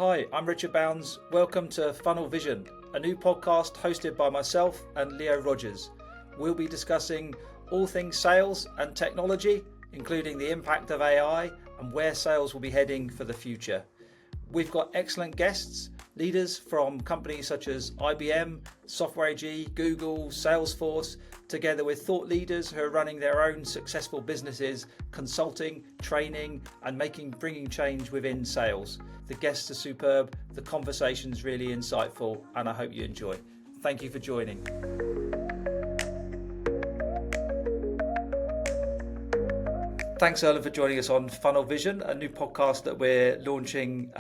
Hi, I'm Richard Bounds. Welcome to Funnel Vision, a new podcast hosted by myself and Leo Rogers. We'll be discussing all things sales and technology, including the impact of AI and where sales will be heading for the future. We've got excellent guests, leaders from companies such as IBM, Software AG, Google, Salesforce, together with thought leaders who are running their own successful businesses, consulting, training, and bringing change within sales. The guests are superb, the conversation's really insightful, and I hope you enjoy. Thank you for joining. Thanks, Erlend, for joining us on Funnel Vision, a new podcast that we're launching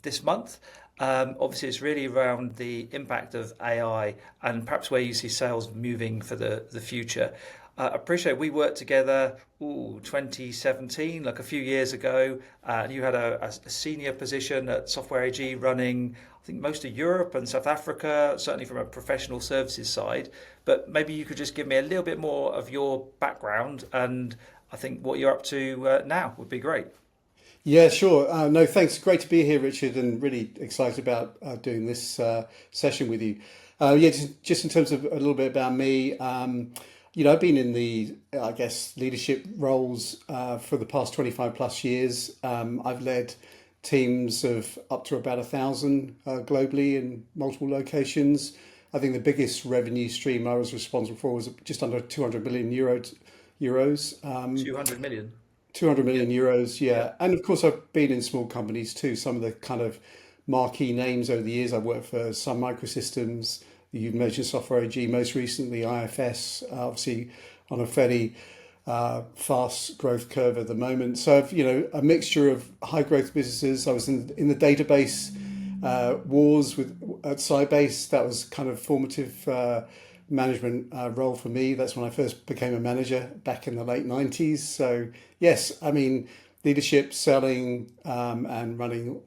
this month. Obviously, it's really around the impact of AI and perhaps where you see sales moving for the future. I appreciate we worked together 2017, like a few years ago. You had a senior position at Software AG running, I think, most of Europe and South Africa, certainly from a professional services side. But maybe you could just give me a little bit more of your background, and I think what you're up to now would be great. Yeah, sure. No, thanks. Great to be here, Richard, and really excited about doing this session with you. Just in terms of a little bit about me, I've been in the, leadership roles for the past 25 plus years. I've led teams of up to about 1,000 globally in multiple locations. I think the biggest revenue stream I was responsible for was just under 200 million euros. 200 million? 200 million euros, yeah. And of course, I've been in small companies too. Some of the kind of marquee names over the years. I've worked for Sun Microsystems. You've mentioned Software AG, most recently IFS, obviously on a fairly fast growth curve at the moment. So I've, a mixture of high growth businesses. I was in the database wars at Sybase. That was kind of formative management role for me. That's when I first became a manager back in the late 90s. So yes, I mean, leadership, selling, and running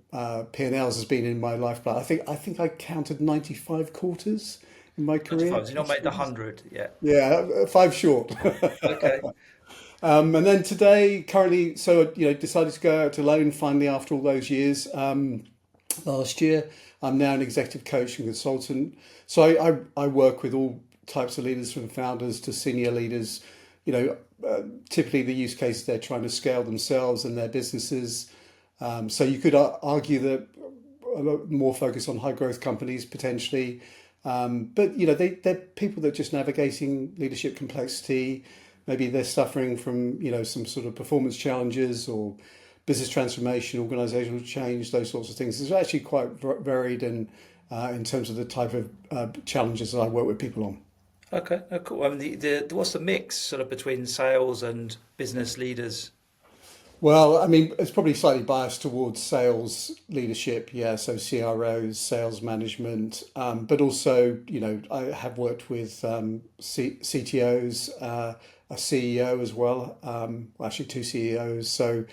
P&Ls has been in my lifeblood. I think I counted 95 quarters in my career. 95. You've not made the 100 yet. Yeah, 5 short. Okay. And then currently, decided to go out alone finally after all those years. Last year, I'm now an executive coach and consultant. So I work with all types of leaders, from founders to senior leaders. Typically the use case, they're trying to scale themselves and their businesses. So you could argue that a lot more focus on high growth companies potentially. But they're people that are just navigating leadership complexity. Maybe they're suffering from, some sort of performance challenges or business transformation, organizational change, those sorts of things. It's actually quite varied in terms of the type of challenges that I work with people on. Okay, cool. I mean, what's the mix sort of between sales and business leaders? Well, I mean, it's probably slightly biased towards sales leadership, yeah. So CROs, sales management, but also, I have worked with CTOs, a CEO as well. Actually, 2 CEOs. So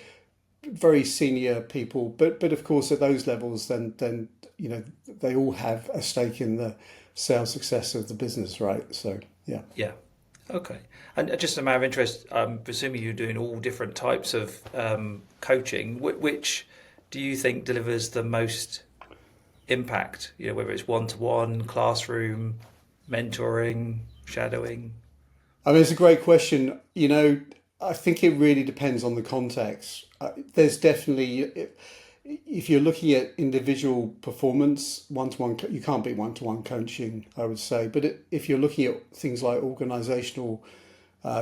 very senior people, but of course at those levels, then they all have a stake in the sales success of the business, right? So yeah. Okay. And just a matter of interest, I'm presuming you're doing all different types of coaching. Which do you think delivers the most impact? Whether it's one-to-one, classroom, mentoring, shadowing. I mean, it's a great question. I think it really depends on the context. There's definitely, if you're looking at individual performance, one-to-one, you can't beat one-to-one coaching, I would say. But if you're looking at things like organizational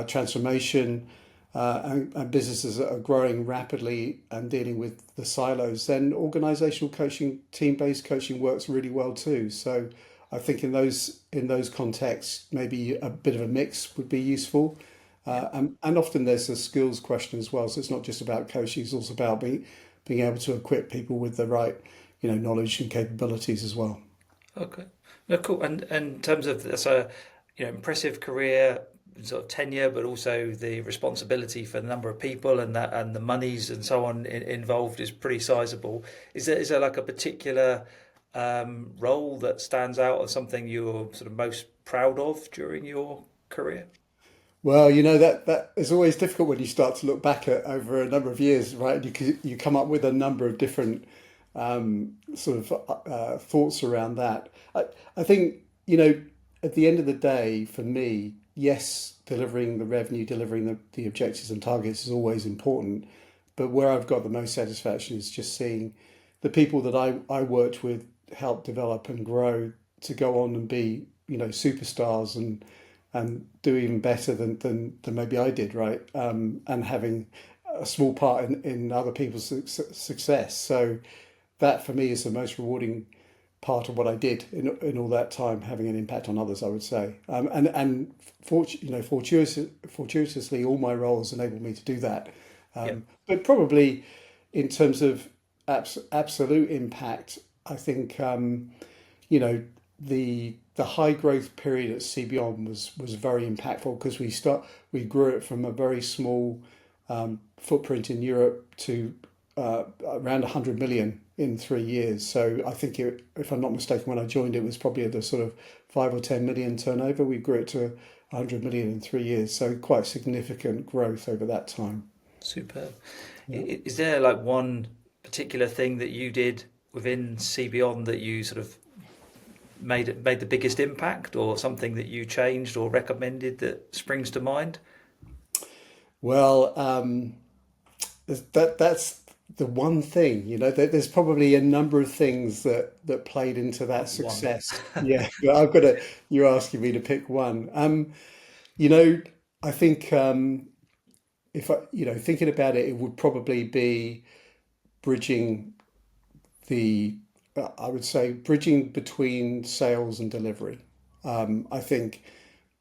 transformation and businesses that are growing rapidly and dealing with the silos, then organizational coaching, team-based coaching works really well too. So I think in those contexts, maybe a bit of a mix would be useful. And often there's a skills question as well. So it's not just about coaching, it's also about being able to equip people with the right, knowledge and capabilities as well. Okay. No, cool. And in terms of that's a, impressive career, sort of tenure, but also the responsibility for the number of people and the monies and so on involved is pretty sizable. Is there like a particular role that stands out or something you're sort of most proud of during your career? Well, that is always difficult when you start to look back at over a number of years, right? You come up with a number of different sort of thoughts around that. I think, at the end of the day, for me, yes, delivering the revenue, delivering the objectives and targets is always important. But where I've got the most satisfaction is just seeing the people that I worked with help develop and grow to go on and be, superstars and do even better than maybe I did, right? And having a small part in other people's success. So that for me is the most rewarding part of what I did in all that time, having an impact on others, I would say. Fortuitously, all my roles enabled me to do that. Yep. But probably in terms of absolute impact, I think the high growth period at SeeBeyond was very impactful because we grew it from a very small footprint in Europe to around 100 million in 3 years. So I think if I'm not mistaken, when I joined, it was probably at the sort of 5 or 10 million turnover. We grew it to 100 million in 3 years. So quite significant growth over that time. Superb. Yeah. Is there like one particular thing that you did within SeeBeyond that you sort of made the biggest impact, or something that you changed or recommended that springs to mind? Well, that's the one thing, there's probably a number of things that played into that One. success. Yeah, but you're asking me to pick one. You know, I think if thinking about it, it would probably be bridging I would say bridging between sales and delivery. I think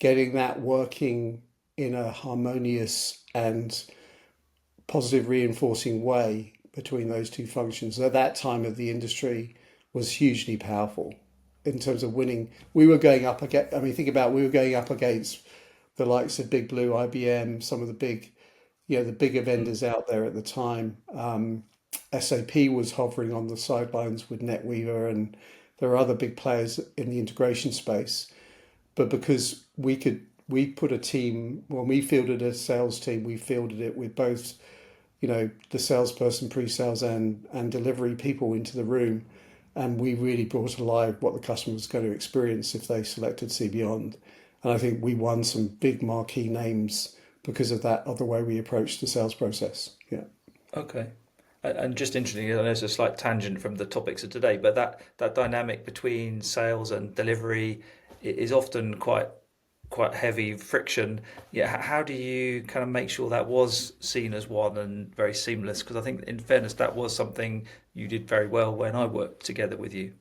getting that working in a harmonious and positive reinforcing way between those two functions at that time of the industry was hugely powerful in terms of winning. We were going up against, we were going up against the likes of Big Blue, IBM, some of the the bigger vendors out there at the time. SAP was hovering on the sidelines with NetWeaver, and there are other big players in the integration space. But because we put a team, when we fielded a sales team, we fielded it with both, the salesperson, pre-sales and delivery people into the room. And we really brought alive what the customer was going to experience if they selected SeeBeyond. And I think we won some big marquee names because of that, of the way we approached the sales process. Yeah. Okay. And just interesting, I know it's a slight tangent from the topics of today, but that dynamic between sales and delivery is often quite heavy friction. Yeah, how do you kind of make sure that was seen as one and very seamless? Because I think, in fairness, that was something you did very well when I worked together with you.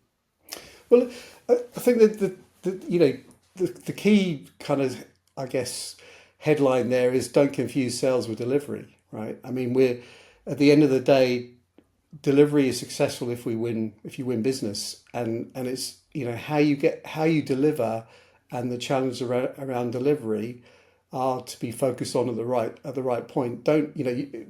Well, I think that the key kind of, I guess, headline there is don't confuse sales with delivery, right? I mean, we're at the end of the day, delivery is successful if you win business, and it's how you deliver, and the challenge around delivery are to be focused on at the right point. Don't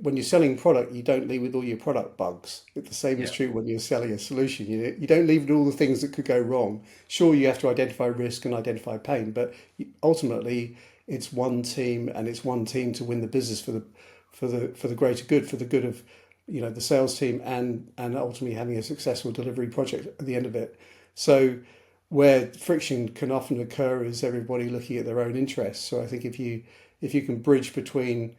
when you're selling product, you don't leave with all your product bugs. The same is true when you're selling a solution. You don't leave with all the things that could go wrong. Sure, you have to identify risk and identify pain, but ultimately it's one team, and it's one team to win the business for the greater good, for the good of the sales team, and ultimately having a successful delivery project at the end of it. So where friction can often occur is everybody looking at their own interests. So I think if you can bridge between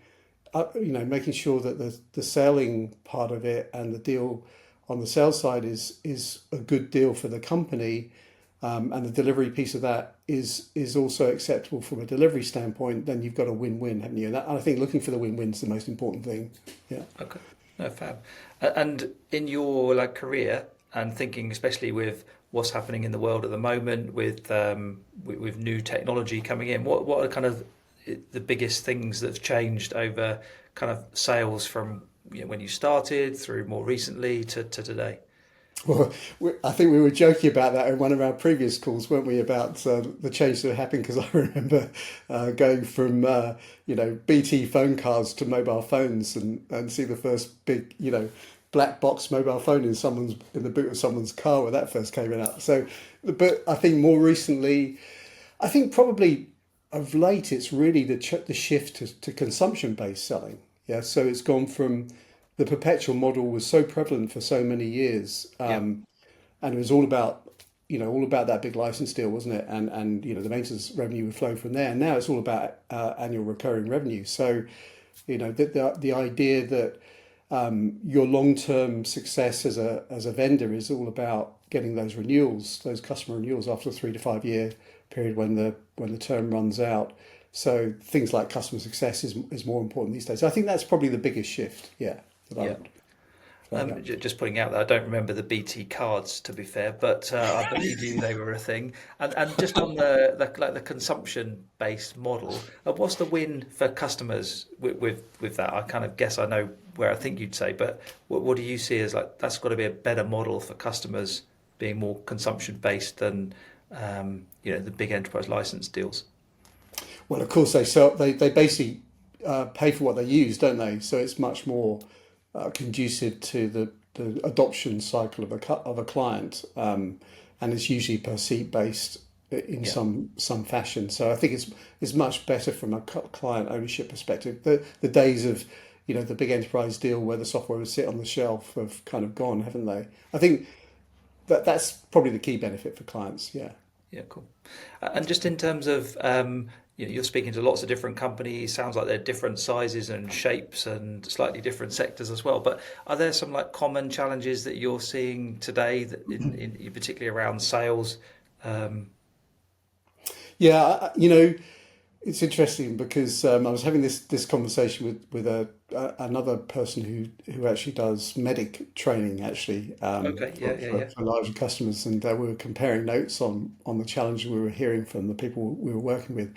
making sure that the selling part of it and the deal on the sales side is a good deal for the company, and the delivery piece of that is also acceptable from a delivery standpoint, then you've got a win-win, haven't you? And I think looking for the win-win is the most important thing. Yeah. Okay. No, fab. And in your career, and thinking especially with what's happening in the world at the moment with new technology coming in, what are kind of the biggest things that have changed over kind of sales from when you started through more recently to today? Well, I think we were joking about that in one of our previous calls, weren't we, about the change that happened? Because I remember going from BT phone cards to mobile phones, and see the first big black box mobile phone in the boot of someone's car when that first came out. So, but I think more recently, I think probably of late, it's really the shift to consumption based selling. Yeah, so it's gone from the perpetual model was so prevalent for so many years, Yeah. and it was all about that big license deal, wasn't it? And the maintenance revenue would flow from there. And now it's all about annual recurring revenue. So, the idea that your long term success as a vendor is all about getting those renewals, those customer renewals after a 3 to 5 year period when the term runs out. So things like customer success is more important these days. I think that's probably the biggest shift. Yeah. That I Yeah. would flag up. Just putting out that I don't remember the BT cards, to be fair, but I believe you they were a thing. And just on the consumption based model, what's the win for customers with that? I kind of guess I know where I think you'd say, but what do you see as like that's got to be a better model for customers being more consumption based than the big enterprise license deals? Well, of course they basically pay for what they use, don't they? So it's much more conducive to the adoption cycle of a client, and it's usually per seat based in Yeah. some fashion. So I think it's much better from a client ownership perspective. The days of the big enterprise deal where the software would sit on the shelf have kind of gone, haven't they? I think that's probably the key benefit for clients. Yeah. Yeah, cool. And just in terms of, you're speaking to lots of different companies. Sounds like they're different sizes and shapes and slightly different sectors as well. But are there some like common challenges that you're seeing today, that in particularly around sales? Yeah, it's interesting because I was having this conversation with another person who actually does medic training actually, Okay, yeah, yeah, yeah. for larger customers, and we were comparing notes on the challenge we were hearing from the people we were working with,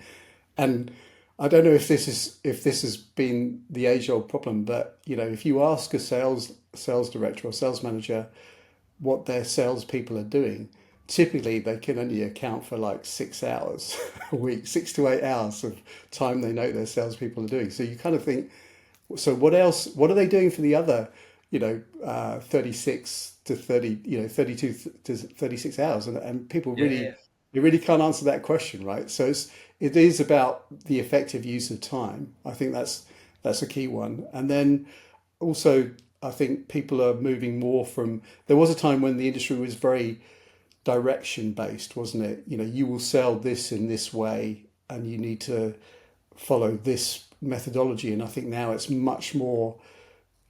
and I don't know if this has been the age old problem, but if you ask a sales director or sales manager what their salespeople are doing, typically they can only account for like 6 hours a week, 6 to 8 hours of time they know their salespeople are doing. So you kind of think, so what else? What are they doing for the other, 36 to 30, 32 to 36 hours? And people Yeah, yeah, you really can't answer that question, right? So it is about the effective use of time. I think that's a key one. And then also, I think people are moving more from. There was a time when the industry was very direction based, wasn't it? You will sell this in this way, and you need to follow this methodology. And I think now it's much more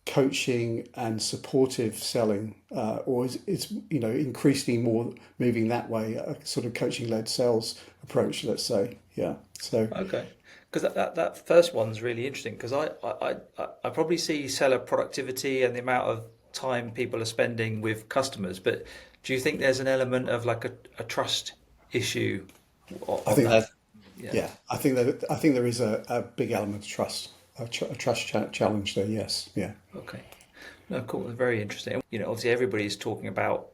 coaching and supportive selling, or it's increasingly more moving that way, a sort of coaching led sales approach, let's say. Yeah. So yeah. Okay. Because that first one's really interesting because I probably see seller productivity and the amount of time people are spending with customers, but do you think there's an element of like a trust issue I on think that? that Yeah. yeah, I think there is a big element of trust, a trust challenge there. Yes. Yeah. Okay. No, cool. Very interesting. Obviously everybody's talking about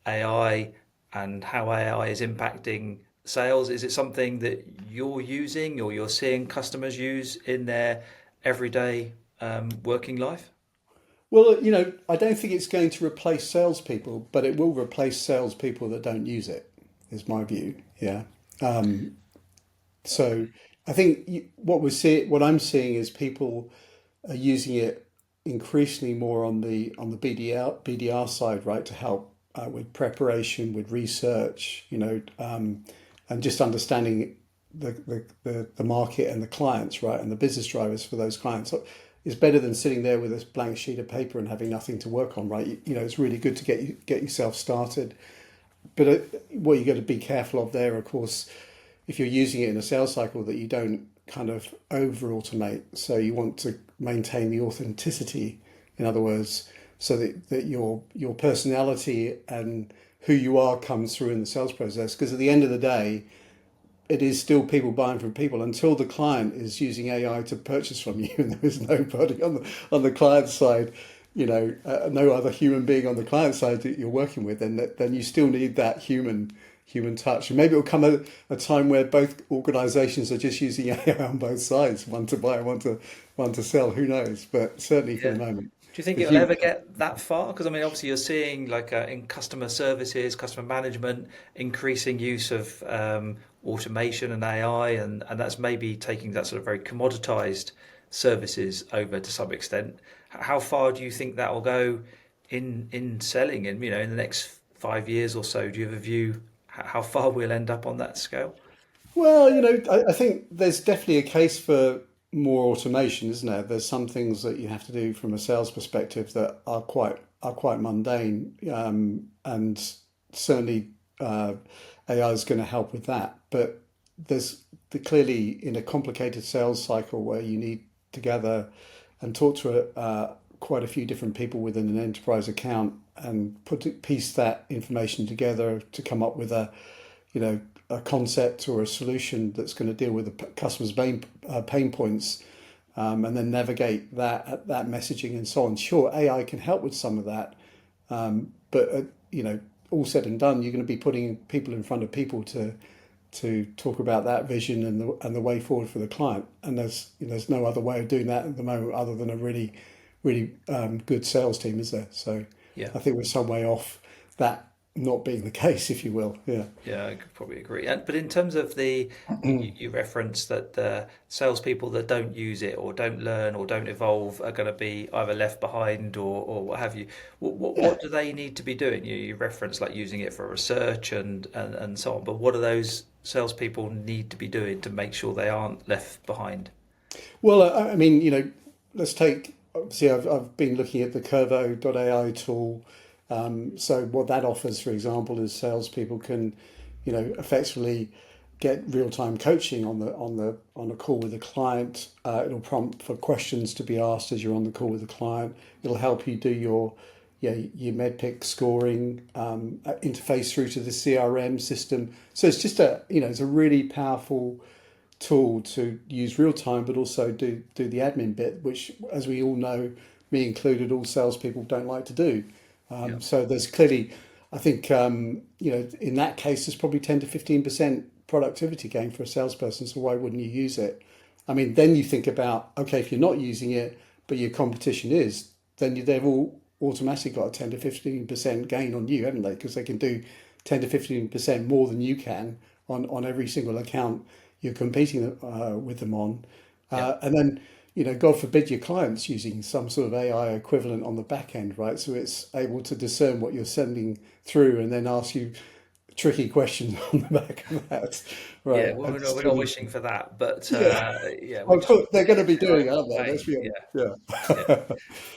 AI and how AI is impacting sales. Is it something that you're using or you're seeing customers use in their everyday working life? Well, I don't think it's going to replace salespeople, but it will replace salespeople that don't use it, is my view. Yeah. So I think what I'm seeing is people are using it increasingly more on the BDR side, right, to help with preparation, with research, and just understanding the market and the clients, right, and the business drivers for those clients. So it's better than sitting there with a blank sheet of paper and having nothing to work on, right? It's really good to get yourself started. But what you got to be careful of there, of course, if you're using it in a sales cycle, that you don't kind of over automate. So you want to maintain the authenticity, in other words, so that your personality and who you are comes through in the sales process. Because at the end of the day, it is still people buying from people until the client is using AI to purchase from you, and there is nobody on the client side, no other human being on the client side that you're working with, and then you still need that human touch. And maybe it'll come a time where both organisations are just using AI on both sides, one to buy, one to sell. Who knows? But certainly for Yeah. the moment, Do you think the it'll human. ever get that far? Because I mean, obviously, you're seeing like in customer services, customer management, increasing use of automation and AI, and that's maybe taking that sort of very commoditized services over to some extent. How far do you think that will go in selling? And in the next 5 years or so, do you have a view how far we'll end up on that scale? Well, I think there's definitely a case for more automation, isn't there? There's some things that you have to do from a sales perspective that are quite mundane, and certainly AI is going to help with that. But clearly in a complicated sales cycle where you need to gather and talk to quite a few different people within an enterprise account and piece that information together to come up with a concept or a solution that's going to deal with the customer's pain points, and then navigate that messaging and so on. Sure, AI can help with some of that, but all said and done, you're going to be putting people in front of people to talk about that vision and the way forward for the client. And there's no other way of doing that at the moment other than a really good sales team, is there? So Yeah. I think we're some way off that not being the case, if you will. Yeah. Yeah, I could probably agree. But in terms of you referenced that the salespeople that don't use it or don't learn or don't evolve are going to be either left behind or what have you. What do they need to be doing? You referenced like using it for research and so on, but what do those salespeople need to be doing to make sure they aren't left behind? Well, I mean, let's take, obviously, I've been looking at the Curvo.ai tool. So what that offers, for example, is salespeople can, effectively get real-time coaching on a call with the client. It'll prompt for questions to be asked as you're on the call with the client. It'll help you do your MedPick scoring, interface through to the CRM system. So it's just it's a really powerful tool to use real time, but also do the admin bit, which, as we all know, me included, all salespeople don't like to do. So there's clearly, I think, in that case, there's probably 10 to 15% productivity gain for a salesperson. So why wouldn't you use it? I mean, then you think about, okay, if you're not using it, but your competition is, then they've all automatically got a 10 to 15% gain on you, haven't they? Because they can do 10 to 15% more than you can on every single account you're competing with them on. And then, God forbid your client's using some sort of AI equivalent on the back end, right? So it's able to discern what you're sending through and then ask you tricky questions on the back of that, right? Yeah, well, we're not wishing for that, but yeah, Of course, they're going to be in the doing right it, aren't they? way. Let's be Yeah, honest. yeah.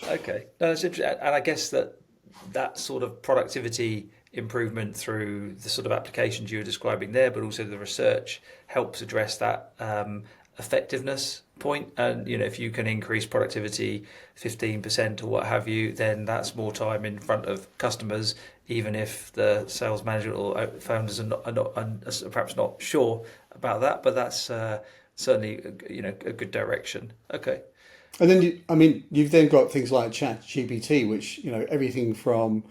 Yeah. Okay, no, that's interesting, and I guess that sort of productivity improvement through the sort of applications you were describing there, but also the research helps address that effectiveness point. And if you can increase productivity 15% or what have you, then that's more time in front of customers, even if the sales manager or founders are perhaps not sure about that. But that's certainly a good direction. Okay. And then you've then got things like Chat GPT, which everything from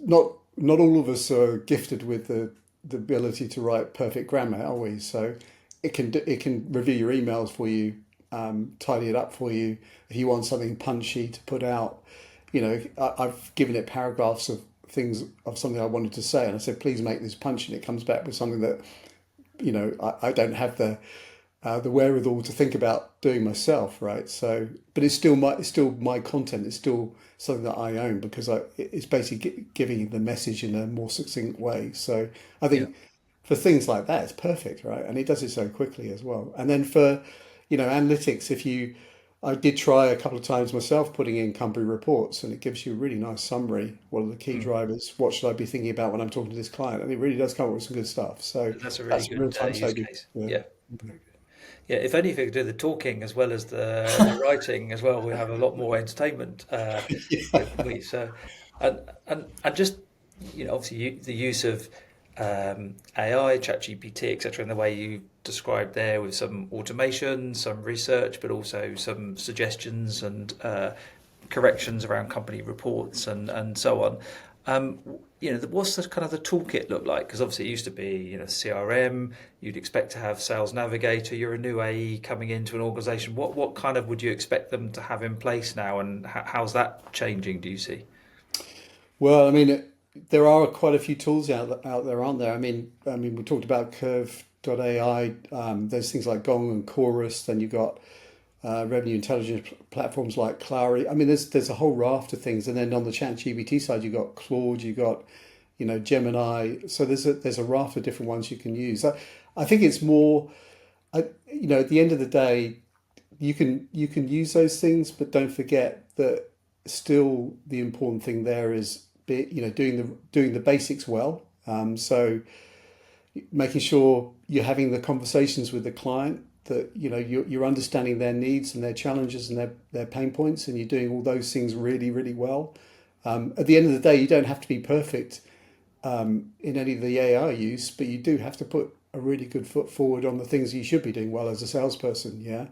not all of us are gifted with the ability to write perfect grammar, are we? So it can review your emails for you, tidy it up for you. If you want something punchy to put out, I've given it paragraphs of something I wanted to say, and I said, please make this punchy, and it comes back with something that I don't have the wherewithal to think about doing myself, right? So, but it's still my content. It's still something that I own because it's basically giving the message in a more succinct way. So I think for things like that, it's perfect, right? And it does it so quickly as well. And then for analytics, I did try a couple of times myself putting in company reports, and it gives you a really nice summary. What are the key drivers? What should I be thinking about when I'm talking to this client? And it really does come up with some good stuff. So That's a really real good time use saving. case. Yeah. Yeah. Yeah, if only if we could do the talking as well as the writing as well, we have a lot more entertainment. Wouldn't we? So, and just obviously the use of AI, ChatGPT, etc., in the way you described there, with some automation, some research, but also some suggestions and corrections around company reports and so on. What's the kind of the toolkit look like? Because obviously it used to be, CRM. You'd expect to have Sales Navigator. You're a new AE coming into an organisation. What kind of would you expect them to have in place now, and how's that changing? Do you see? Well, there are quite a few tools out there, aren't there? We talked about Curve got AI. There's things like Gong and Chorus. Then you've got revenue intelligence platforms like Clary. I mean, there's a whole raft of things. And then on the ChatGPT side, you've got Claude. You've got Gemini. So there's a raft of different ones you can use. I think it's more. At the end of the day, you can use those things, but don't forget that still the important thing there is doing the basics well. So making sure you're having the conversations with the client, that you're understanding their needs and their challenges and their pain points, and you're doing all those things really, really well. At the end of the day, you don't have to be perfect in any of the AI use, but you do have to put a really good foot forward on the things you should be doing well as a salesperson. Yeah.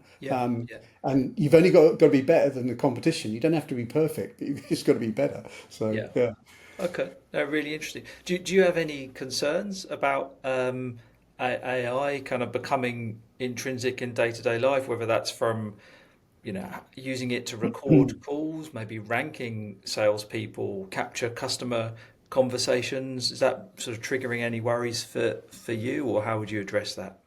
And you've only got to be better than the competition. You don't have to be perfect, but you've just got to be better. So yeah. Okay, no, really interesting. Do you have any concerns about AI kind of becoming intrinsic in day-to-day life, whether that's from using it to record calls, maybe ranking salespeople, capture customer conversations? Is that sort of triggering any worries for you, or how would you address that?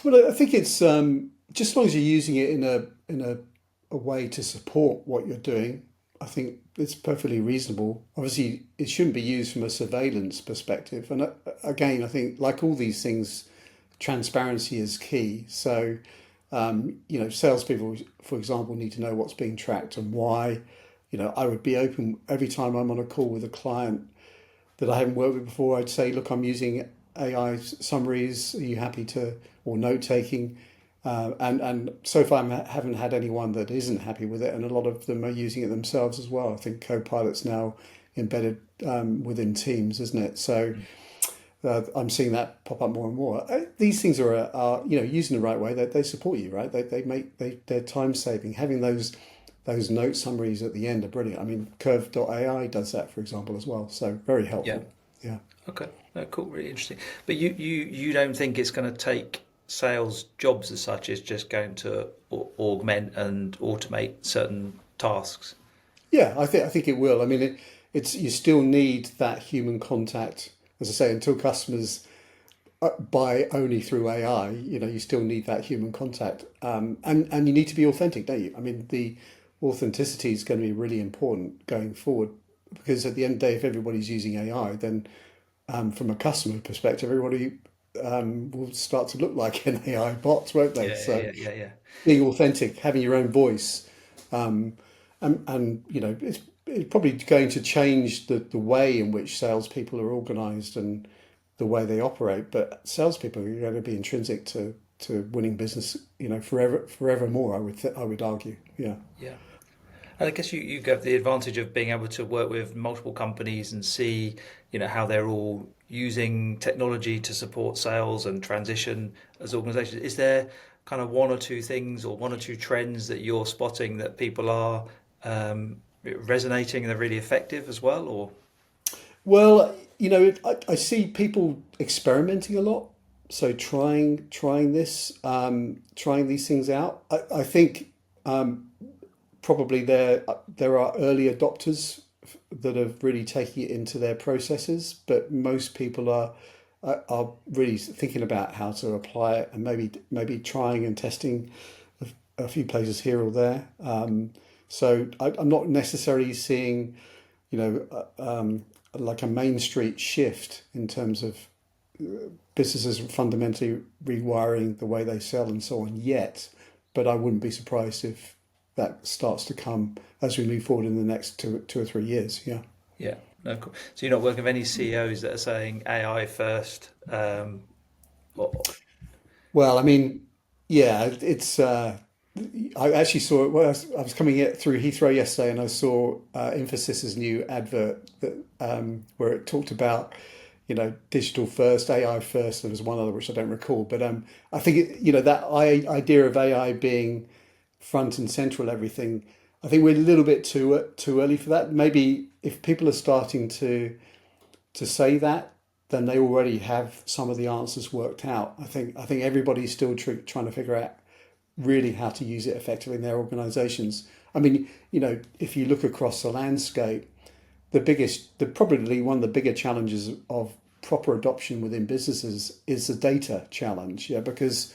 Well, I think it's just as long as you're using it in a way to support what you're doing, I think it's perfectly reasonable. Obviously, it shouldn't be used from a surveillance perspective. And again, I think like all these things, transparency is key. So, salespeople, for example, need to know what's being tracked and why. I would be open every time I'm on a call with a client that I haven't worked with before. I'd say, look, I'm using AI summaries. Are you happy to, or note taking? And so far, I haven't had anyone that isn't happy with it, and a lot of them are using it themselves as well. I think Copilot's now embedded within Teams, isn't it? So I'm seeing that pop up more and more. These things are using the right way. They support you, right? They're time saving. Having those note summaries at the end are brilliant. I mean, Curve.ai does that, for example, as well. So very helpful. Yeah. Okay. No, cool. Really interesting. But you don't think it's going to take sales jobs as such? It's just going to augment and automate certain tasks? Yeah, I think it will. I mean, it's you still need that human contact. As I say, until customers buy only through AI, you still need that human contact. And you need to be authentic, don't you? I mean, the authenticity is going to be really important going forward, because at the end of the day, if everybody's using AI, then from a customer perspective, everybody will start to look like an AI bot, won't they? Yeah. Being authentic, having your own voice, and it's probably going to change the way in which salespeople are organised and the way they operate. But salespeople are going to be intrinsic to winning business, forevermore. I would argue. Yeah. Yeah. And I guess you have the advantage of being able to work with multiple companies and see, how they're all using technology to support sales and transition as organizations. Is there kind of one or two things or one or two trends that you're spotting that people are resonating and they're really effective as well, or? Well, I see people experimenting a lot. So trying these things out. I think probably there are early adopters that are really taking it into their processes, but most people are really thinking about how to apply it, and maybe trying and testing a few places here or there. So I'm not necessarily seeing, like a Main Street shift in terms of businesses fundamentally rewiring the way they sell and so on yet, but I wouldn't be surprised if that starts to come as we move forward in the next two or 3 years. Yeah. Yeah. No, cool. So you're not working with any CEOs that are saying AI first? Well, I mean, yeah, it's. I actually saw it. Well, I was coming through Heathrow yesterday, and I saw Infosys's new advert that where it talked about, digital first, AI first. There was one other which I don't recall, but I think that idea of AI being front and central everything. I think we're a little bit too early for that. Maybe if people are starting to say that, then they already have some of the answers worked out. I think everybody's still trying to figure out really how to use it effectively in their organisations. I mean, if you look across the landscape, probably one of the bigger challenges of proper adoption within businesses is the data challenge. Yeah, because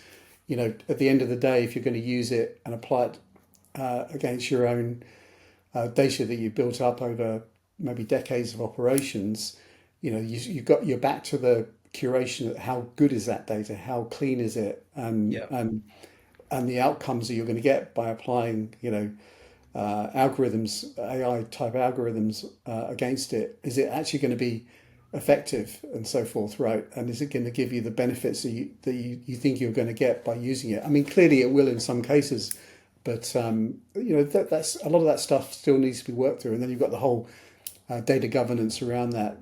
at the end of the day, if you're going to use it and apply it against your own data that you've built up over maybe decades of operations, you're back to the curation of how good is that data, how clean is it, and the outcomes that you're going to get by applying algorithms, AI type algorithms against it. Is it actually going to be effective and so forth, right? And is it going to give you the benefits that you think you're going to get by using it? I mean, clearly it will in some cases, but that's a lot of that stuff still needs to be worked through. And then you've got the whole data governance around that,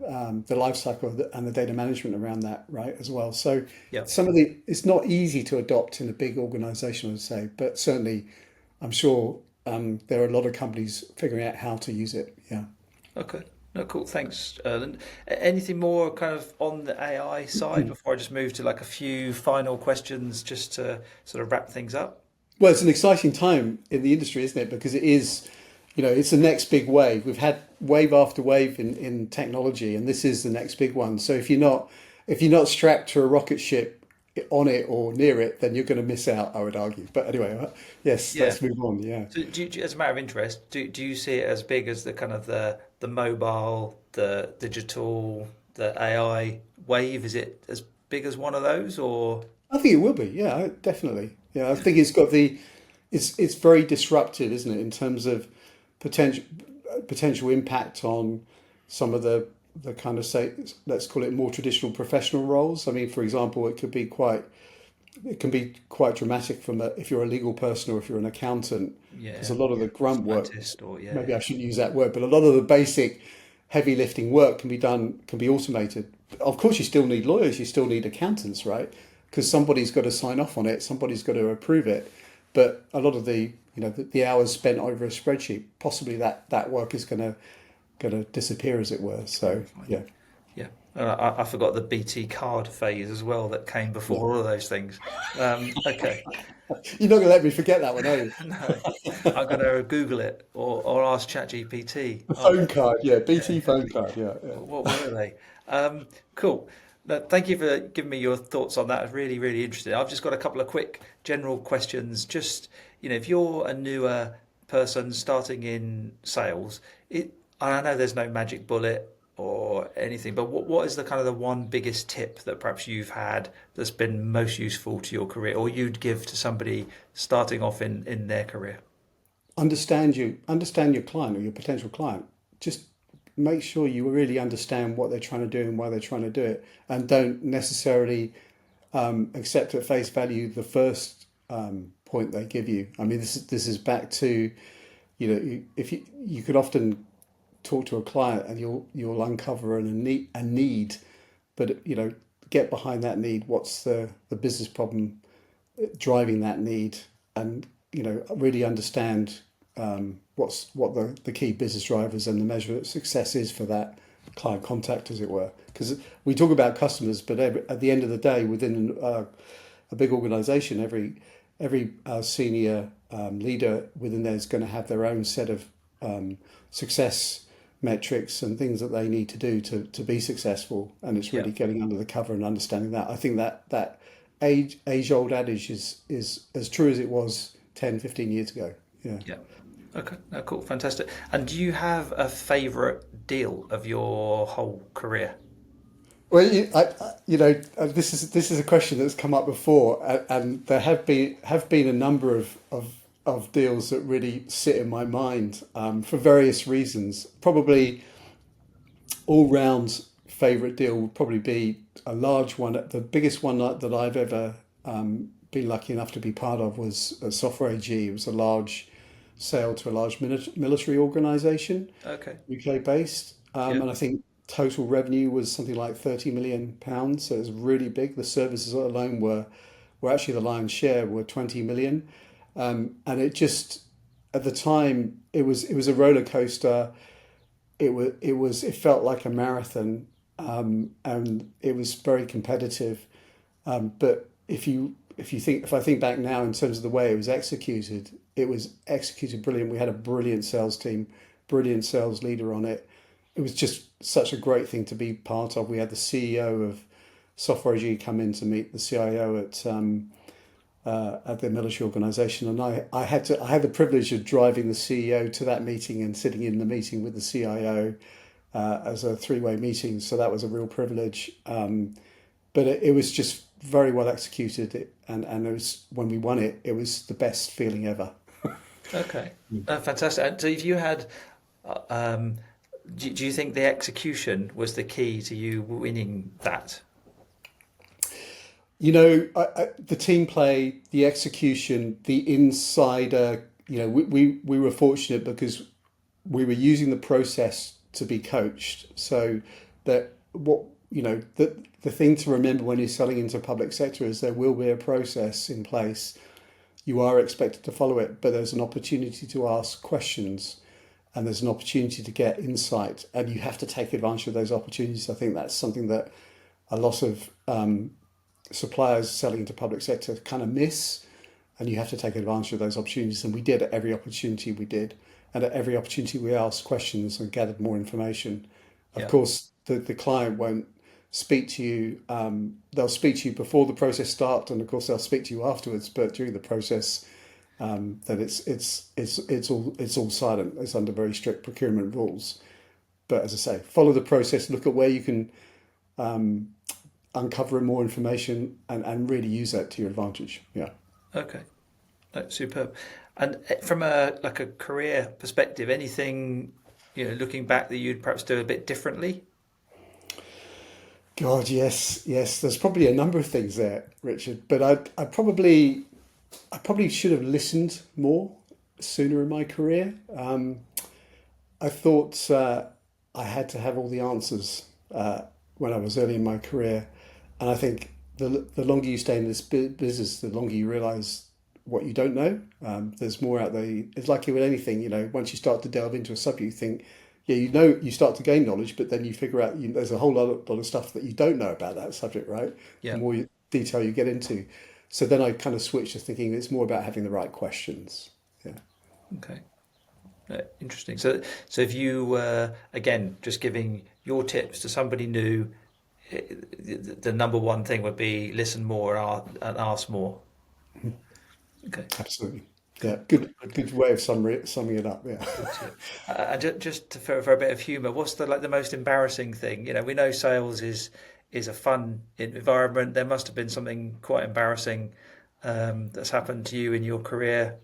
the life cycle and the data management around that, right, as well. So it's not easy to adopt in a big organization, I would say, but certainly I'm sure there are a lot of companies figuring out how to use it. Yeah. Okay. No, cool. Thanks, Erlend. Anything more kind of on the AI side before I just move to like a few final questions just to sort of wrap things up? Well, it's an exciting time in the industry, isn't it? Because it is, it's the next big wave. We've had wave after wave in technology, and this is the next big one. So if you're not strapped to a rocket ship on it or near it, then you're going to miss out, I would argue. But anyway, yes, let's move on. Yeah. So as a matter of interest, do you see it as big as the kind of the mobile, the digital, the AI wave? Is it as big as one of those, or? I think it will be. Yeah, definitely. Yeah, I think it's got it's very disruptive, isn't it, in terms of potential impact on some of the kind of, say, let's call it more traditional professional roles. I mean, for example, it can be quite dramatic if you're a legal person or if you're an accountant, because a lot of the grunt work, maybe I shouldn't use that word, but a lot of the basic heavy lifting work can be automated. Of course, you still need lawyers, you still need accountants, right? Because somebody's got to sign off on it, somebody's got to approve it. But a lot of the hours spent over a spreadsheet, possibly that work is going to disappear, as it were. So yeah. I forgot the BT card phase as well that came before all of those things. Okay. You're not going to let me forget that one, are you? No, I'm going to Google it or ask ChatGPT. The phone card, yeah, BT phone card, yeah. What were they? Cool. Thank you for giving me your thoughts on that. It's really, really interesting. I've just got a couple of quick general questions. Just, if you're a newer person starting in sales, and I know there's no magic bullet or anything, but what is the kind of the one biggest tip that perhaps you've had that's been most useful to your career, or you'd give to somebody starting off in their career? Understand your client or your potential client. Just make sure you really understand what they're trying to do and why they're trying to do it, and don't necessarily accept at face value the first point they give you. I mean, this is back to, if you could often talk to a client and you'll uncover a need, but get behind that need. What's the business problem driving that need, and really understand what the key business drivers and the measure of success is for that client contact, as it were. Because we talk about customers, but at the end of the day, within a big organization, every senior leader within there is going to have their own set of success metrics and things that they need to do to be successful. And it's really getting under the cover and understanding that. I think that age-old adage is as true as it was 10, 15 years ago. Yeah. Okay. No, cool. Fantastic. And do you have a favourite deal of your whole career? Well, this is a question that's come up before, and there have been a number of deals that really sit in my mind for various reasons. Probably all round favourite deal would probably be a large one. The biggest one that I've ever been lucky enough to be part of was Software AG. It was a large sale to a large military organisation, UK based, and I think total revenue was something like £30 million. So it was really big. The services alone were actually, the lion's share were 20 million. And it just, at the time, it was a roller coaster. It felt like a marathon, and it was very competitive. But if I think back now in terms of the way it was executed brilliant. We had a brilliant sales team, brilliant sales leader on it, it was just such a great thing to be part of. We had the CEO of Software AG come in to meet the CIO at the military organisation, and I had the privilege of driving the CEO to that meeting and sitting in the meeting with the CIO as a three-way meeting. So that was a real privilege. But it was just very well executed, and it was, when we won it, it was the best feeling ever. Okay, fantastic. And so if you had, do you think the execution was the key to you winning that? The team play, the execution, the insider. We were fortunate because we were using the process to be coached. So that the thing to remember when you're selling into public sector is there will be a process in place. You are expected to follow it, but there's an opportunity to ask questions, and there's an opportunity to get insight, and you have to take advantage of those opportunities. I think that's something that a lot of suppliers selling into public sector kind of miss, and you have to take advantage of those opportunities. And we did at every opportunity we did, and at every opportunity we asked questions and gathered more information. Of course, the client won't speak to you. They'll speak to you before the process starts, and of course they'll speak to you afterwards. But during the process, then it's all silent. It's under very strict procurement rules. But as I say, follow the process. Look at where you can uncover more information and really use that to your advantage. Yeah. Okay. That's superb. And from a career perspective, anything, looking back that you'd perhaps do a bit differently? God, yes. There's probably a number of things there, Richard. But I probably should have listened more sooner in my career. I thought I had to have all the answers when I was early in my career, and I think the longer you stay in this business, the longer you realise what you don't know. There's more out there. It's like with anything, once you start to delve into a subject, you think, you start to gain knowledge, but then you figure out there's a whole lot of stuff that you don't know about that subject, right? Yeah. The more detail you get into. So then I kind of switched to thinking it's more about having the right questions. Yeah. Okay. Interesting. So if you were, again, just giving your tips to somebody new, the number one thing would be listen more and ask more. Okay. Absolutely. Yeah, good way of summing it up. Yeah. And just for a bit of humour, what's the most embarrassing thing? We know sales is a fun environment. There must have been something quite embarrassing that's happened to you in your career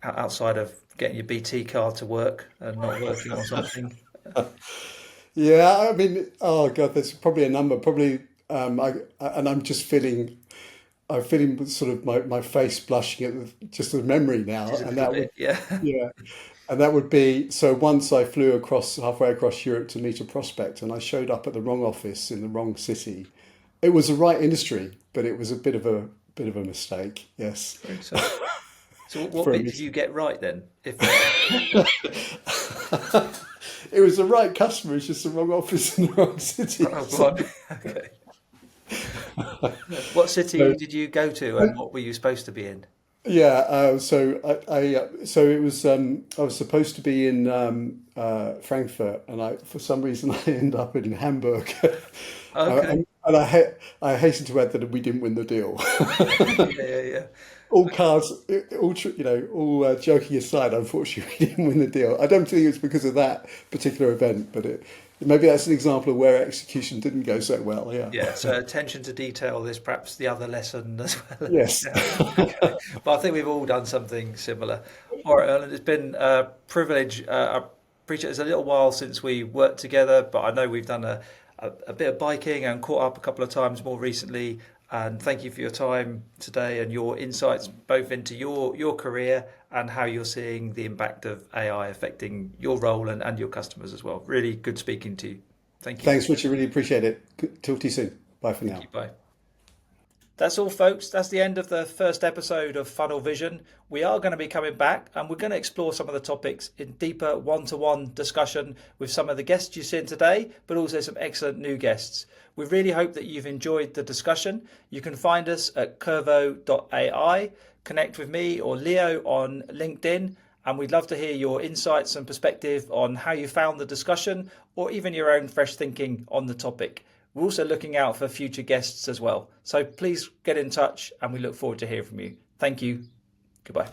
outside of getting your BT card to work and not working or something. Yeah, I mean, oh God, there's probably a number. Probably, I'm just feeling. I'm feeling sort of my face blushing at just the memory now, and that would, yeah. and that would be, so once I flew halfway across Europe to meet a prospect, and I showed up at the wrong office in the wrong city. It was the right industry, but it was a bit of a mistake. Yes. So what bit did you get right then? It was the right customer, it's just the wrong office in the wrong city. Oh, okay. What city did you go to, and what were you supposed to be in? Yeah, so it was. I was supposed to be in Frankfurt, and for some reason I ended up in Hamburg. Okay. And I hasten to add that we didn't win the deal. Yeah. All joking aside, unfortunately, we didn't win the deal. I don't think it's because of that particular event, but maybe that's an example of where execution didn't go so well. Yeah. Yeah. So attention to detail is perhaps the other lesson as well. Yes. Okay. But I think we've all done something similar. All right, Erlend, it's been a privilege. I appreciate it's a little while since we worked together, but I know we've done a bit of biking and caught up a couple of times more recently. And thank you for your time today and your insights both into your career and how you're seeing the impact of AI affecting your role and your customers as well. Really good speaking to you. Thank you. Thanks, Richard. Really appreciate it. Talk to you soon. Bye for now. Thank you. Bye. That's all, folks. That's the end of the first episode of Funnel Vision. We are going to be coming back and we're going to explore some of the topics in deeper one-to-one discussion with some of the guests you've seen today, but also some excellent new guests. We really hope that you've enjoyed the discussion. You can find us at curvo.ai, connect with me or Leo on LinkedIn, And we'd love to hear your insights and perspective on how you found the discussion or even your own fresh thinking on the topic. We're also looking out for future guests as well. So please get in touch and we look forward to hearing from you. Thank you. Goodbye.